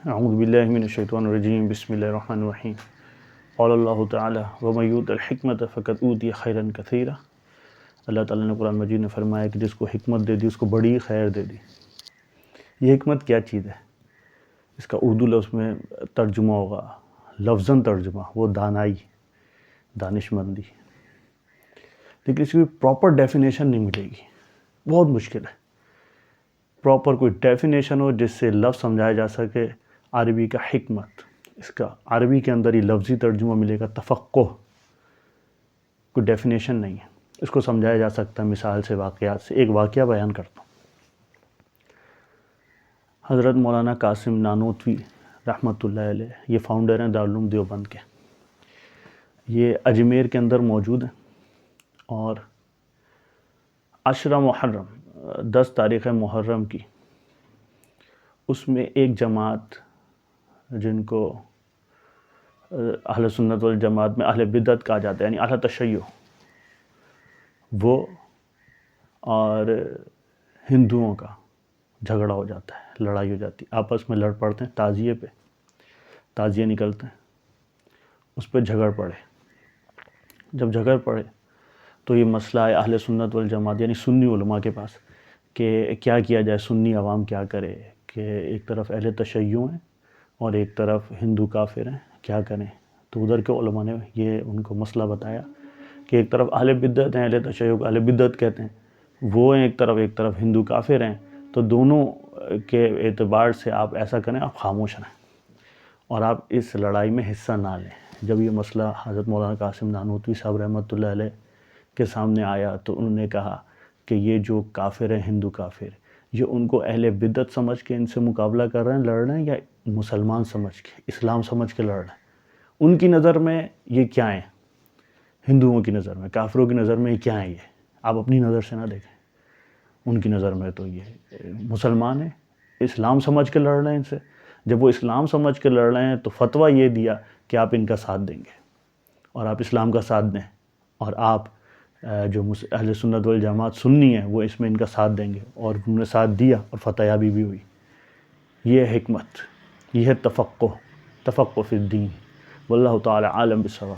اعوذ باللہ من الشیطان الرجیم بسم اللہ الرحمن الرحیم قال اللہ تعالی ومن یؤت الحکمۃ فقد اوتی خیرا کثیرا۔ اللہ تعالیٰ نے قرآن مجید میں فرمایا کہ جس کو حکمت دے دی اس کو بڑی خیر دے دی۔ یہ حکمت کیا چیز ہے؟ اس کا اردو لفظ میں ترجمہ ہوگا، لفظاً ترجمہ وہ دانائی، دانش مندی، لیکن اس کی پراپر ڈیفینیشن نہیں ملے گی، بہت مشکل ہے۔ پراپر کوئی ڈیفینیشن ہو جس سے لفظ سمجھایا جا سکے۔ عربی کا حکمت، اس کا عربی کے اندر ہی لفظی ترجمہ ملے گا تفقہ، کوئی ڈیفینیشن نہیں ہے۔ اس کو سمجھایا جا سکتا ہے مثال سے، واقعات سے۔ ایک واقعہ بیان کرتا ہوں۔ حضرت مولانا قاسم نانوتوی رحمۃ اللہ علیہ، یہ فاؤنڈر ہیں دارالعلوم دیوبند کے، یہ اجمیر کے اندر موجود ہیں، اور 10 محرم 10 تاریخ محرم کی اس میں ایک جماعت جن کو اہل سنت والجماعت میں اہل بدعت کہا جاتا ہے، یعنی اہل تشیع، وہ اور ہندوؤں کا جھگڑا ہو جاتا ہے، لڑائی ہو جاتی ہے، آپس میں لڑ پڑتے ہیں، تعزیے پہ تعزیے نکلتے ہیں، اس پہ جھگڑ پڑے۔ جب جھگڑ پڑے تو یہ مسئلہ ہے اہل سنت والجماعت یعنی سنی علماء کے پاس کہ کیا کیا جائے، سنی عوام کیا کرے، کہ ایک طرف اہل تشیع ہیں اور ایک طرف ہندو کافر ہیں، کیا کریں؟ تو ادھر کے علماء نے یہ ان کو مسئلہ بتایا کہ ایک طرف اہل بدعت ہیں، اہل تشیع کو اہل بدعت کہتے ہیں، وہ ہیں ایک طرف ہندو کافر ہیں، تو دونوں کے اعتبار سے آپ ایسا کریں، آپ خاموش رہیں اور آپ اس لڑائی میں حصہ نہ لیں۔ جب یہ مسئلہ حضرت مولانا قاسم نانوتوی صاحب رحمۃ اللہ علیہ کے سامنے آیا تو انہوں نے کہا کہ یہ جو کافر ہیں، ہندو کافر، یہ ان کو اہل بدعت سمجھ کے ان سے مقابلہ کر رہے ہیں، لڑ رہے ہیں، یا مسلمان سمجھ کے، اسلام سمجھ کے لڑ رہے ہیں؟ ان کی نظر میں یہ کیا ہیں؟ ہندوؤں کی نظر میں، کافروں کی نظر میں یہ کیا ہیں؟ یہ آپ اپنی نظر سے نہ دیکھیں، ان کی نظر میں تو یہ مسلمان ہیں، اسلام سمجھ کے لڑ رہے ہیں ان سے۔ جب وہ اسلام سمجھ کے لڑ رہے ہیں تو فتویٰ یہ دیا کہ آپ ان کا ساتھ دیں گے اور آپ اسلام کا ساتھ دیں، اور آپ جو اہل سنت والجماعت سنی ہیں وہ اس میں ان کا ساتھ دیں گے، اور انہوں نے ساتھ دیا اور فتح یابی بھی ہوئی۔ یہ حکمت، یہ ہے تفقہ فی الدین۔ واللہ تعالی عالم بالصواب۔